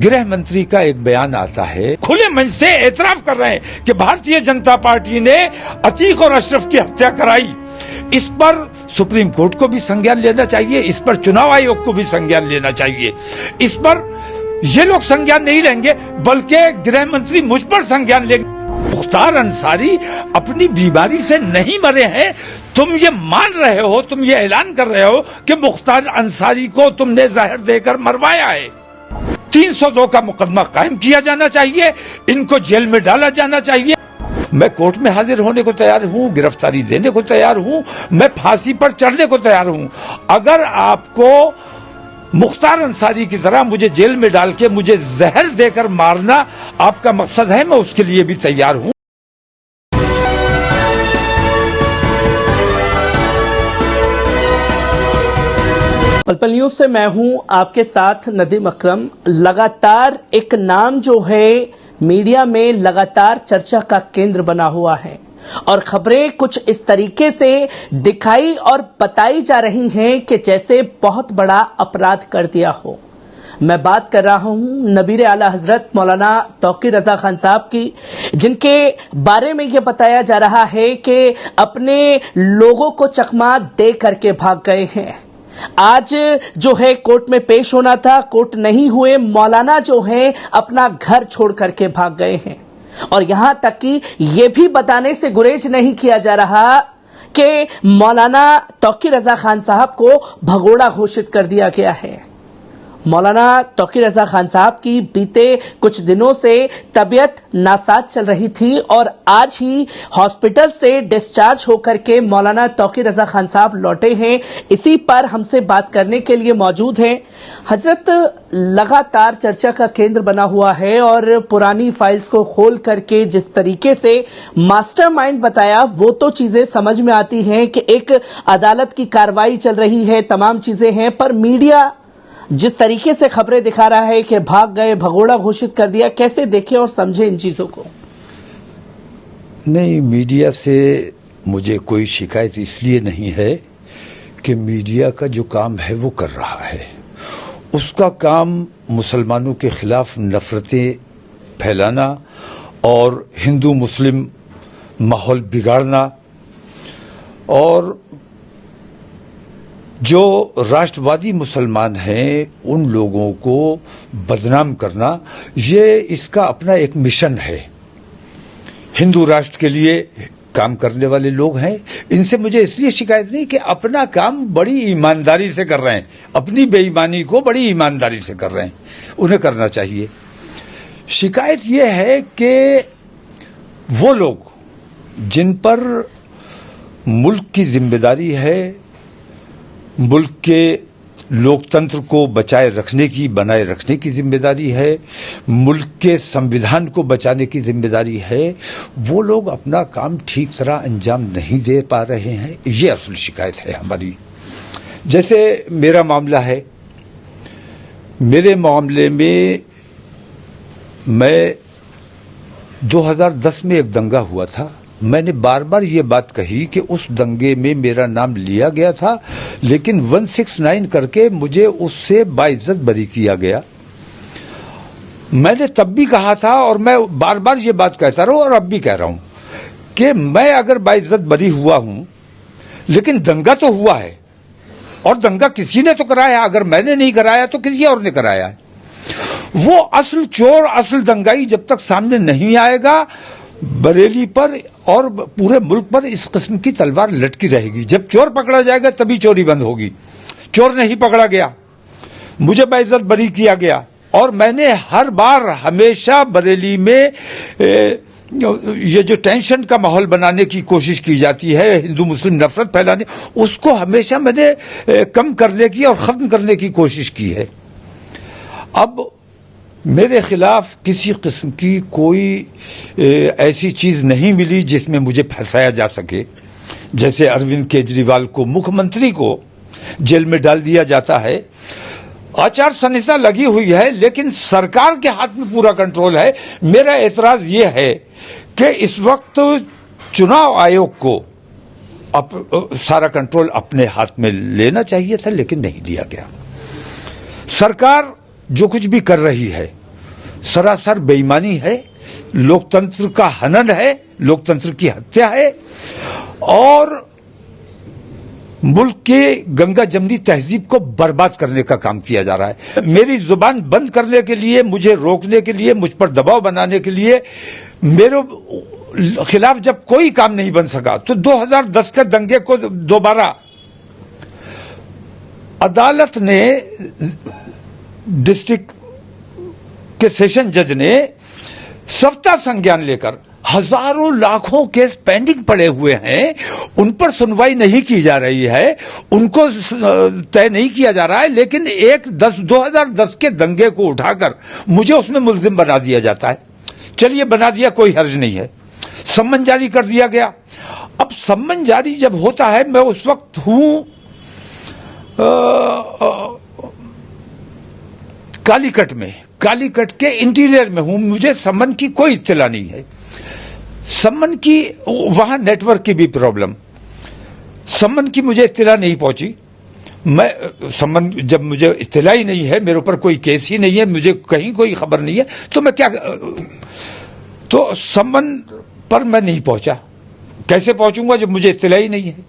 गृह मंत्री का एक बयान आता है, खुले मंच से एतराफ कर रहे हैं कि भारतीय जनता पार्टी ने अतीक और अशरफ की हत्या कराई। इस पर सुप्रीम कोर्ट को भी संज्ञान लेना चाहिए, इस पर चुनाव आयोग को भी संज्ञान लेना चाहिए। इस पर ये लोग संज्ञान नहीं लेंगे बल्कि गृह मंत्री मुझ पर संज्ञान लेंगे। मुख्तार अंसारी अपनी बीमारी से नहीं मरे हैं। तुम ये मान रहे हो, तुम ये ऐलान कर रहे हो कि मुख्तार अंसारी को तुमने जहर देकर मरवाया है। 302 का मुकदमा कायम किया जाना चाहिए, इनको जेल में डाला जाना चाहिए। मैं कोर्ट में हाजिर होने को तैयार हूं, गिरफ्तारी देने को तैयार हूं, मैं फांसी पर चढ़ने को तैयार हूं। अगर आपको मुख्तार अंसारी की तरह मुझे जेल में डाल के मुझे जहर देकर मारना आपका मकसद है, मैं उसके लिए भी तैयार हूं। पल न्यूज से मैं हूं आपके साथ नदीम अकरम। लगातार एक नाम जो है मीडिया में लगातार चर्चा का केंद्र बना हुआ है और खबरें कुछ इस तरीके से दिखाई और बताई जा रही हैं कि जैसे बहुत बड़ा अपराध कर दिया हो। मैं बात कर रहा हूं नबीर आला हजरत मौलाना तौकीर रजा खान साहब की, जिनके बारे में यह बताया जा रहा है कि अपने लोगों को चकमा दे करके भाग गए हैं। आज जो है कोर्ट में पेश होना था, कोर्ट नहीं हुए, मौलाना जो है अपना घर छोड़ करके भाग गए हैं। और यहां तक कि यह भी बताने से गुरेज नहीं किया जा रहा कि मौलाना तौकीर रजा खान साहब को भगोड़ा घोषित कर दिया गया है। मौलाना तौकीर रजा खान साहब की बीते कुछ दिनों से तबीयत नासाज चल रही थी और आज ही हॉस्पिटल से डिस्चार्ज होकर के मौलाना तौकीर रजा खान साहब लौटे हैं। इसी पर हमसे बात करने के लिए मौजूद हैं हजरत। लगातार चर्चा का केंद्र बना हुआ है और पुरानी फाइल्स को खोल करके जिस तरीके से मास्टरमाइंड बताया वो तो चीजें समझ में आती हैं कि एक अदालत की कार्रवाई चल रही है, तमाम चीजें हैं, पर मीडिया जिस तरीके से खबरें दिखा रहा है कि भाग गए, भगोड़ा घोषित कर दिया, कैसे देखें और समझें इन चीजों को? नहीं, मीडिया से मुझे कोई शिकायत इसलिए नहीं है कि मीडिया का जो काम है वो कर रहा है। उसका काम मुसलमानों के खिलाफ नफरतें फैलाना और हिंदू मुस्लिम माहौल बिगाड़ना और जो राष्ट्रवादी मुसलमान हैं उन लोगों को बदनाम करना, ये इसका अपना एक मिशन है। हिंदू राष्ट्र के लिए काम करने वाले लोग हैं, इनसे मुझे इसलिए शिकायत नहीं कि अपना काम बड़ी ईमानदारी से कर रहे हैं, अपनी बेईमानी को बड़ी ईमानदारी से कर रहे हैं, उन्हें करना चाहिए। शिकायत ये है कि वो लोग जिन पर मुल्क की जिम्मेदारी है, मुल्क के लोकतंत्र को बनाए रखने की जिम्मेदारी है, मुल्क के संविधान को बचाने की जिम्मेदारी है, वो लोग अपना काम ठीक तरह अंजाम नहीं दे पा रहे हैं। ये असल शिकायत है हमारी। जैसे मेरा मामला है, मेरे मामले में मैं 2010 में एक दंगा हुआ था। मैंने बार बार ये बात कही कि उस दंगे में मेरा नाम लिया गया था, लेकिन 169 करके मुझे उससे बाइज्जत बरी किया गया। मैंने तब भी कहा था और मैं बार बार ये बात कहता रहा और अब भी कह रहा हूं कि मैं अगर बाइज्जत बरी हुआ हूं, लेकिन दंगा तो हुआ है और दंगा किसी ने तो कराया। अगर मैंने नहीं कराया तो किसी और ने कराया है। वो असल चोर, असल दंगाई जब तक सामने नहीं आएगा, बरेली पर और पूरे मुल्क पर इस किस्म की तलवार लटकी रहेगी। जब चोर पकड़ा जाएगा तभी चोरी बंद होगी। चोर नहीं पकड़ा गया, मुझे बाइज्जत बरी किया गया और मैंने हर बार हमेशा बरेली में ये जो टेंशन का माहौल बनाने की कोशिश की जाती है, हिंदू मुस्लिम नफरत फैलाने, उसको हमेशा मैंने कम करने की और खत्म करने की कोशिश की है। अब मेरे खिलाफ किसी किस्म की कोई ऐसी चीज नहीं मिली जिसमें मुझे फंसाया जा सके। जैसे अरविंद केजरीवाल को, मुख्यमंत्री को जेल में डाल दिया जाता है। आचार संहिता लगी हुई है, लेकिन सरकार के हाथ में पूरा कंट्रोल है। मेरा एतराज ये है कि इस वक्त चुनाव आयोग को सारा कंट्रोल अपने हाथ में लेना चाहिए था, लेकिन नहीं लिया गया। सरकार जो कुछ भी कर रही है सरासर बेईमानी है, लोकतंत्र का हनन है, लोकतंत्र की हत्या है और मुल्क के गंगा जमनी तहजीब को बर्बाद करने का काम किया जा रहा है। मेरी जुबान बंद करने के लिए, मुझे रोकने के लिए, मुझ पर दबाव बनाने के लिए, मेरे खिलाफ जब कोई काम नहीं बन सका तो 2010 के दंगे को दोबारा अदालत ने, डिस्ट्रिक्ट के सेशन जज ने सविता संज्ञान लेकर हजारों लाखों केस पेंडिंग पड़े हुए हैं, उन पर सुनवाई नहीं की जा रही है, उनको तय नहीं किया जा रहा है, लेकिन 2010 के दंगे को उठाकर मुझे उसमें मुल्जिम बना दिया जाता है। चलिए बना दिया, कोई हर्ज नहीं है, सम्मन जारी कर दिया गया। अब सम्मन जारी जब होता है, मैं उस वक्त हूं कालीकट के इंटीरियर में हूं, मुझे सम्मन की कोई इत्तला नहीं है। सम्मन की वहां नेटवर्क की भी प्रॉब्लम, सम्मन की मुझे इत्तला नहीं पहुंची। मैं सम्मन जब मुझे इत्तला ही नहीं है, मेरे ऊपर कोई केस ही नहीं है, मुझे कहीं कोई खबर नहीं है, तो मैं क्या, तो सम्मन पर मैं नहीं पहुंचा। कैसे पहुंचूंगा जब मुझे इत्तला ही नहीं है।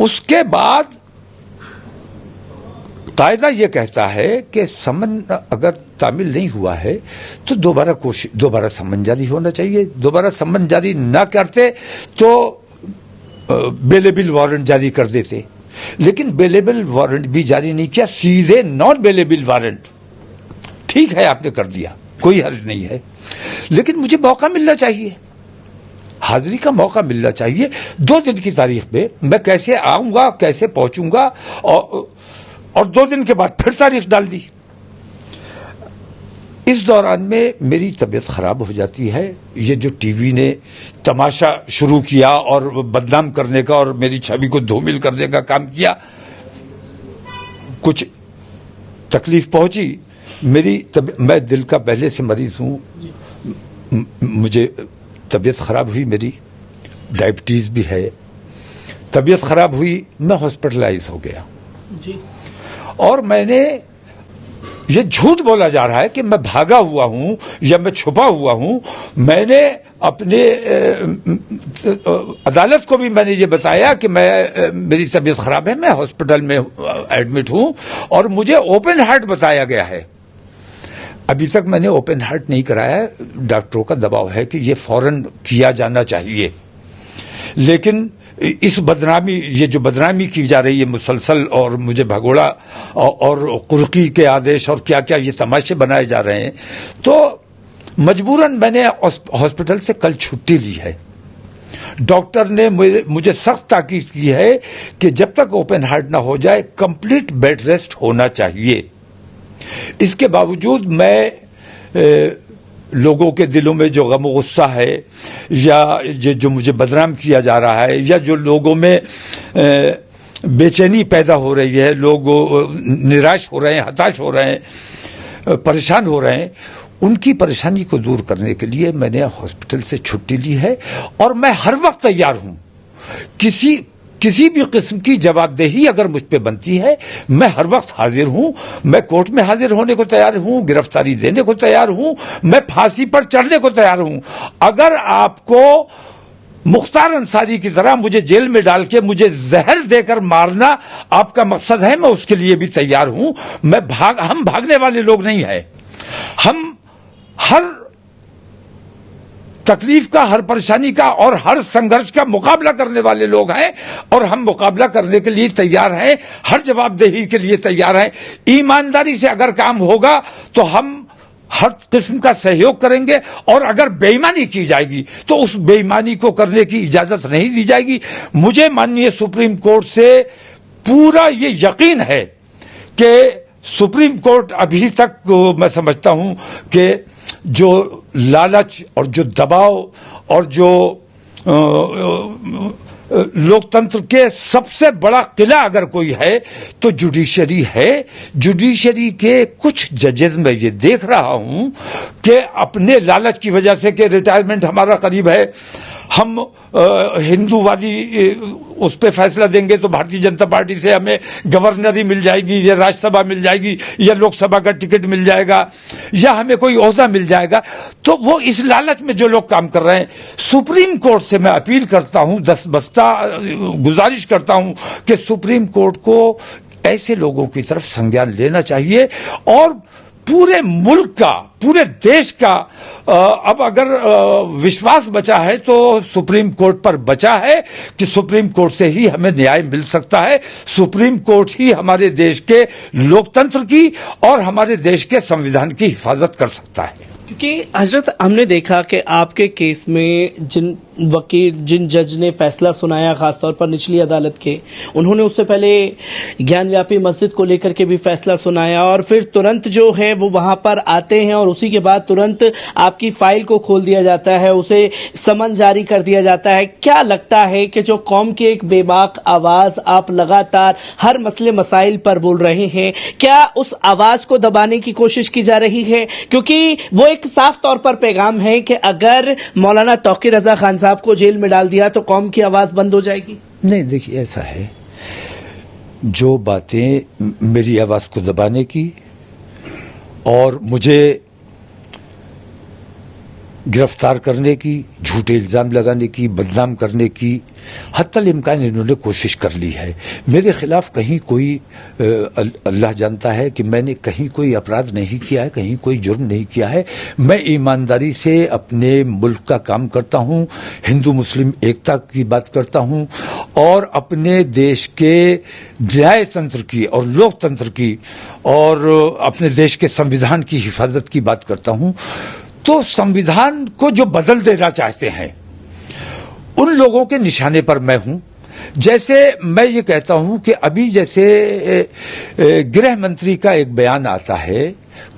उसके बाद कायदा ये कहता है कि सम्मन अगर तामील नहीं हुआ है तो दोबारा सम्मन जारी होना चाहिए। दोबारा सम्मन जारी ना करते तो बेलेबल वारंट जारी कर देते, लेकिन बेलेबल वारंट भी जारी नहीं किया, सीधे नॉन बेलेबल वारंट। ठीक है, आपने कर दिया, कोई हर्ज नहीं है, लेकिन मुझे मौका मिलना चाहिए, हाजिरी का मौका मिलना चाहिए। 2 दिन की तारीख में मैं कैसे आऊंगा, कैसे पहुंचूंगा, और 2 दिन के बाद फिर तारीख डाल दी। इस दौरान में मेरी तबीयत खराब हो जाती है। ये जो टीवी ने तमाशा शुरू किया और बदनाम करने का और मेरी छवि को धूमिल करने का काम किया, कुछ तकलीफ पहुंची। मैं दिल का पहले से मरीज हूं, मुझे तबीयत खराब हुई, मेरी डायबिटीज भी है, तबीयत खराब हुई, मैं हॉस्पिटलाइज हो गया जी। और मैंने, ये झूठ बोला जा रहा है कि मैं भागा हुआ हूं या मैं छुपा हुआ हूं। मैंने अपने अदालत को भी मैंने ये बताया कि मेरी तबीयत खराब है, मैं हॉस्पिटल में एडमिट हूं और मुझे ओपन हार्ट बताया गया है। अभी तक मैंने ओपन हार्ट नहीं कराया, डॉक्टरों का दबाव है कि ये फौरन किया जाना चाहिए, लेकिन ये जो बदनामी की जा रही है मुसलसल, और मुझे भगोड़ा और कुर्की के आदेश और क्या क्या ये तमाशे बनाए जा रहे हैं, तो मजबूरन मैंने हॉस्पिटल से कल छुट्टी ली है। डॉक्टर ने मुझे सख्त ताकीद की है कि जब तक ओपन हार्ट ना हो जाए कंप्लीट बेड रेस्ट होना चाहिए। इसके बावजूद मैं लोगों के दिलों में जो गम गुस्सा है, या जो मुझे बदनाम किया जा रहा है, या जो लोगों में बेचैनी पैदा हो रही है, लोग निराश हो रहे हैं, हताश हो रहे हैं, परेशान हो रहे हैं, उनकी परेशानी को दूर करने के लिए मैंने हॉस्पिटल से छुट्टी ली है। और मैं हर वक्त तैयार हूं, किसी भी किस्म की जवाबदेही अगर मुझ पे बनती है, मैं हर वक्त हाजिर हूं। मैं कोर्ट में हाजिर होने को तैयार हूं, गिरफ्तारी देने को तैयार हूं, मैं फांसी पर चढ़ने को तैयार हूं। अगर आपको मुख्तार अंसारी की तरह मुझे जेल में डाल के मुझे जहर देकर मारना आपका मकसद है, मैं उसके लिए भी तैयार हूं। हम भागने वाले लोग नहीं हैं। हम हर तकलीफ का, हर परेशानी का और हर संघर्ष का मुकाबला करने वाले लोग हैं, और हम मुकाबला करने के लिए तैयार हैं, हर जवाबदेही के लिए तैयार हैं। ईमानदारी से अगर काम होगा तो हम हर किस्म का सहयोग करेंगे, और अगर बेईमानी की जाएगी तो उस बेईमानी को करने की इजाजत नहीं दी जाएगी। मुझे माननीय सुप्रीम कोर्ट से पूरा ये यकीन है कि सुप्रीम कोर्ट अभी तक मैं समझता हूं कि जो लालच और जो दबाव और जो लोकतंत्र के सबसे बड़ा किला अगर कोई है तो जुडिशरी है। जुडिशरी के कुछ जजेस में ये देख रहा हूं कि अपने लालच की वजह से कि रिटायरमेंट हमारा करीब है, ہم ہندووادی اس پہ فیصلہ دیں گے تو بھارتیہ جنتا پارٹی سے ہمیں گورنر ہی مل جائے گی یا راجیہ سبھا مل جائے گی یا لوک سبھا کا ٹکٹ مل جائے گا یا ہمیں کوئی عہدہ مل جائے گا. تو وہ اس لالچ میں جو لوگ کام کر رہے ہیں, سپریم کورٹ سے میں اپیل کرتا ہوں, دستبستہ گزارش کرتا ہوں کہ سپریم کورٹ کو ایسے لوگوں کی طرف سنجان لینا چاہیے اور پورے ملک کا, پورے دیش کا اب اگر وشواس بچا ہے تو سپریم کورٹ پر بچا ہے کہ سپریم کورٹ سے ہی ہمیں نیائے مل سکتا ہے. سپریم کورٹ ہی ہمارے دیش کے لوکتنتر کی اور ہمارے دیش کے سنویدھان کی حفاظت کر سکتا ہے. کیونکہ حضرت ہم نے دیکھا کہ آپ کے کیس میں جن وکیل, جن جج نے فیصلہ سنایا, خاص طور پر نچلی عدالت کے, انہوں نے اس سے پہلے گیان ویاپی مسجد کو لے کر کے بھی فیصلہ سنایا اور پھر ترنت جو ہے وہ وہاں پر آتے ہیں اور اسی کے بعد ترنت آپ کی فائل کو کھول دیا جاتا ہے, اسے سمن جاری کر دیا جاتا ہے. کیا لگتا ہے کہ جو قوم کی ایک بے باک آواز آپ لگاتار ہر مسئلے مسائل پر بول رہے ہیں, کیا اس آواز کو دبانے کی کوشش کی جا رہی ہے؟ کیونکہ وہ ایک صاف طور پر پیغام ہے کہ اگر مولانا توقیر رضا خان صاحب کو جیل میں ڈال دیا تو قوم کی آواز بند ہو جائے گی. نہیں, دیکھیے ایسا ہے, جو باتیں میری آواز کو دبانے کی اور مجھے گرفتار کرنے کی, جھوٹے الزام لگانے کی, بدنام کرنے کی حتی الامکان انہوں نے کوشش کر لی ہے. میرے خلاف کہیں کوئی, اللہ جانتا ہے کہ میں نے کہیں کوئی اپرادھ نہیں کیا ہے, کہیں کوئی جرم نہیں کیا ہے. میں ایمانداری سے اپنے ملک کا کام کرتا ہوں, ہندو مسلم ایکتا کی بات کرتا ہوں اور اپنے دیش کے نیائے تنتر کی اور لوک تنتر کی اور اپنے دیش کے سنویدھان کی حفاظت کی بات کرتا ہوں. تو سنویدھان کو جو بدل دینا چاہتے ہیں ان لوگوں کے نشانے پر میں ہوں. جیسے میں یہ کہتا ہوں کہ ابھی جیسے گرہ منتری کا ایک بیان آتا ہے,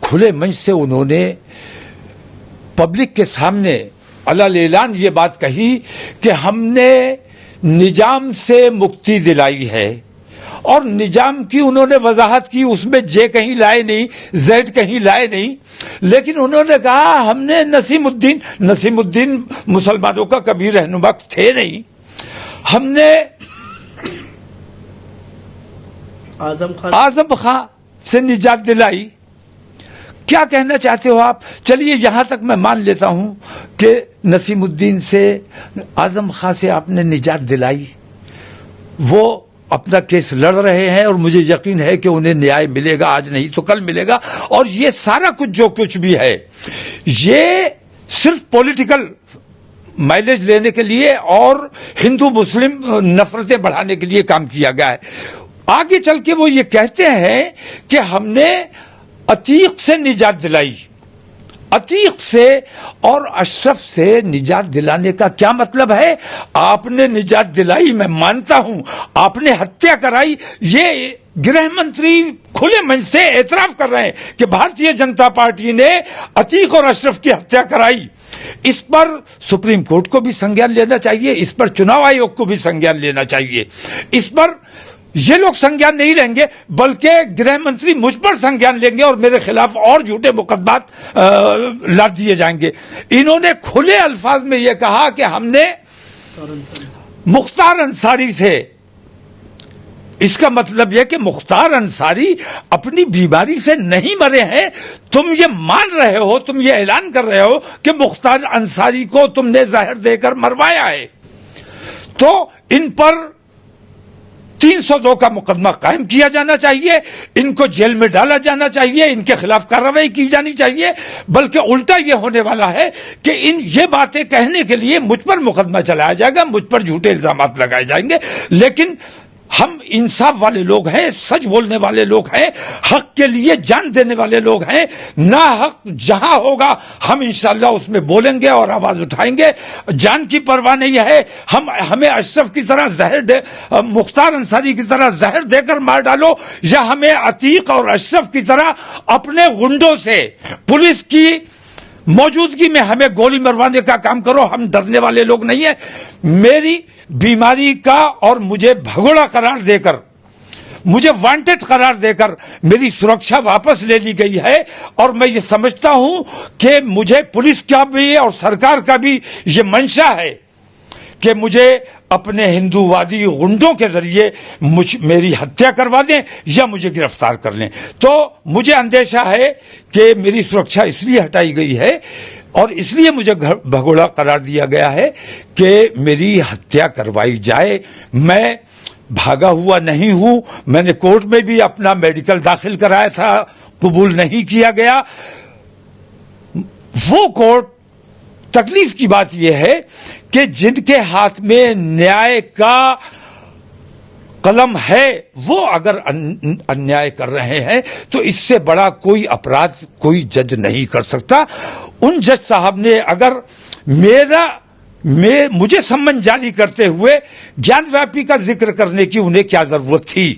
کھلے منچ سے انہوں نے پبلک کے سامنے علی اعلان یہ بات کہی کہ ہم نے نظام سے مکتی دلائی ہے, اور نظام کی انہوں نے وضاحت کی, اس میں جے کہیں لائے نہیں, زیڈ کہیں لائے نہیں, لیکن انہوں نے کہا ہم نے نسیم الدین مسلمانوں کا کبھی رہنما تھے نہیں, ہم نے اعظم خان سے نجات دلائی. کیا کہنا چاہتے ہو آپ؟ چلیے یہاں تک میں مان لیتا ہوں کہ نسیم الدین سے, اعظم خان سے آپ نے نجات دلائی, وہ اپنا کیس لڑ رہے ہیں اور مجھے یقین ہے کہ انہیں نیائے ملے گا, آج نہیں تو کل ملے گا. اور یہ سارا کچھ جو کچھ بھی ہے یہ صرف پولیٹیکل مائلیج لینے کے لیے اور ہندو مسلم نفرتیں بڑھانے کے لیے کام کیا گیا ہے. آگے چل کے وہ یہ کہتے ہیں کہ ہم نے عتیق سے نجات دلائی. عتیق سے اور اشرف سے نجات دلانے کا کیا مطلب ہے؟ آپ نے نجات دلائی, میں مانتا ہوں, آپ نے ہتیا کرائی. یہ گرہ منتری کھلے منچ سے اعتراف کر رہے ہیں کہ بھارتیہ جنتا پارٹی نے عتیق اور اشرف کی ہتیا کرائی. اس پر سپریم کورٹ کو بھی سنجان لینا چاہیے, اس پر چناؤ آیوگ کو بھی سنجان لینا چاہیے. اس پر یہ لوگ سنجان نہیں لیں گے بلکہ گرہ منتری مجھ پر سنجان لیں گے اور میرے خلاف اور جھوٹے مقدمات لاد دیے جائیں گے. انہوں نے کھلے الفاظ میں یہ کہا کہ ہم نے مختار انصاری سے, اس کا مطلب یہ کہ مختار انصاری اپنی بیماری سے نہیں مرے ہیں. تم یہ مان رہے ہو, تم یہ اعلان کر رہے ہو کہ مختار انصاری کو تم نے زہر دے کر مروایا ہے, تو ان پر 302 کا مقدمہ قائم کیا جانا چاہیے, ان کو جیل میں ڈالا جانا چاہیے, ان کے خلاف کارروائی کی جانی چاہیے. بلکہ الٹا یہ ہونے والا ہے کہ یہ باتیں کہنے کے لیے مجھ پر مقدمہ چلایا جائے گا, مجھ پر جھوٹے الزامات لگائے جائیں گے. لیکن ہم انصاف والے لوگ ہیں, سچ بولنے والے لوگ ہیں, حق کے لیے جان دینے والے لوگ ہیں. نا حق جہاں ہوگا ہم انشاءاللہ اس میں بولیں گے اور آواز اٹھائیں گے. جان کی پرواہ نہیں ہے. ہمیں اشرف کی طرح مختار انصاری کی طرح زہر دے کر مار ڈالو, یا ہمیں عتیق اور اشرف کی طرح اپنے غنڈوں سے پولیس کی موجودگی میں ہمیں گولی مروانے کا کام کرو. ہم ڈرنے والے لوگ نہیں ہیں. میری بیماری کا اور مجھے بھگوڑا قرار دے کر, مجھے وانٹڈ قرار دے کر میری سرکشا واپس لے لی گئی ہے, اور میں یہ سمجھتا ہوں کہ مجھے پولیس کا بھی اور سرکار کا بھی یہ منشا ہے کہ مجھے اپنے ہندووادی غنڈوں کے ذریعے میری ہتیا کروا دیں یا مجھے گرفتار کر لیں. تو مجھے اندیشہ ہے کہ میری سرکشا اس لیے ہٹائی گئی ہے اور اس لیے مجھے بھگوڑا قرار دیا گیا ہے کہ میری ہتیا کروائی جائے. میں بھاگا ہوا نہیں ہوں. میں نے کورٹ میں بھی اپنا میڈیکل داخل کرایا تھا, قبول نہیں کیا گیا. وہ کورٹ, تکلیف کی بات یہ ہے کہ جن کے ہاتھ میں نیائے کا قلم ہے وہ اگر انیائے کر رہے ہیں تو اس سے بڑا کوئی اپرادھ کوئی جج نہیں کر سکتا. ان جج صاحب نے اگر مجھے سمن جاری کرتے ہوئے گیان ویاپی کا ذکر کرنے کی انہیں کیا ضرورت تھی؟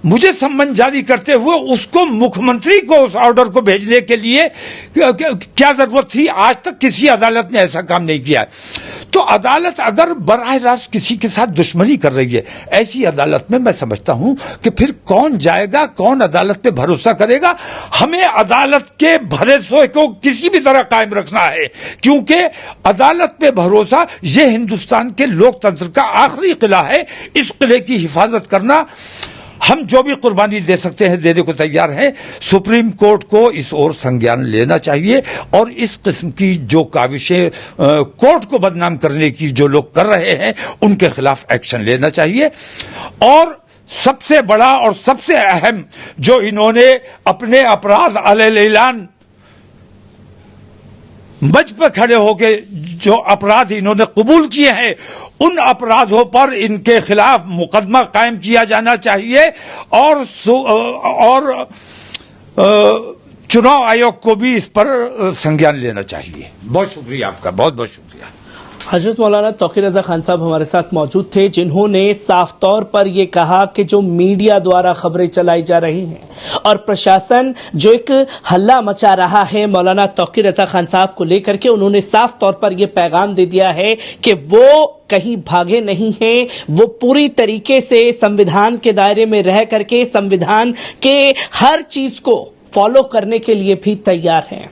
مجھے سمن جاری کرتے ہوئے اس کو مکھ منتری کو اس آرڈر کو بھیجنے کے لیے کیا ضرورت تھی؟ آج تک کسی عدالت نے ایسا کام نہیں کیا ہے. تو عدالت اگر براہ راست کسی کے ساتھ دشمنی کر رہی ہے, ایسی عدالت میں سمجھتا ہوں کہ پھر کون جائے گا, کون عدالت پہ بھروسہ کرے گا؟ ہمیں عدالت کے بھروسے کو کسی بھی طرح قائم رکھنا ہے, کیونکہ عدالت پہ بھروسہ یہ ہندوستان کے لوک تنتر کا آخری قلعہ ہے. اس قلعے کی حفاظت کرنا ہم جو بھی قربانی دے سکتے ہیں دینے کو تیار ہیں. سپریم کورٹ کو اس اور سنگیان لینا چاہیے اور اس قسم کی جو کاوشیں کورٹ کو بدنام کرنے کی جو لوگ کر رہے ہیں ان کے خلاف ایکشن لینا چاہیے. اور سب سے بڑا اور سب سے اہم جو انہوں نے اپنے اپرادھ علیہ اعلان منچ پہ کھڑے ہو کے جو اپرادھ انہوں نے قبول کیے ہیں ان اپرادھوں پر ان کے خلاف مقدمہ قائم کیا جانا چاہیے اور چناؤ آیوگ کو بھی اس پر سنگیان لینا چاہیے. بہت شکریہ آپ کا, بہت بہت شکریہ. حضرت مولانا توقیر رضا خان صاحب ہمارے ساتھ موجود تھے جنہوں نے صاف طور پر یہ کہا کہ جو میڈیا دوارا خبریں چلائی جا رہی ہیں اور پرشاسن جو ایک ہلہ مچا رہا ہے مولانا توقیر رضا خان صاحب کو لے کر کے, انہوں نے صاف طور پر یہ پیغام دے دیا ہے کہ وہ کہیں بھاگے نہیں ہیں, وہ پوری طریقے سے سمویدھان کے دائرے میں رہ کر کے سمویدھان کے ہر چیز کو فالو کرنے کے لیے بھی تیار ہیں.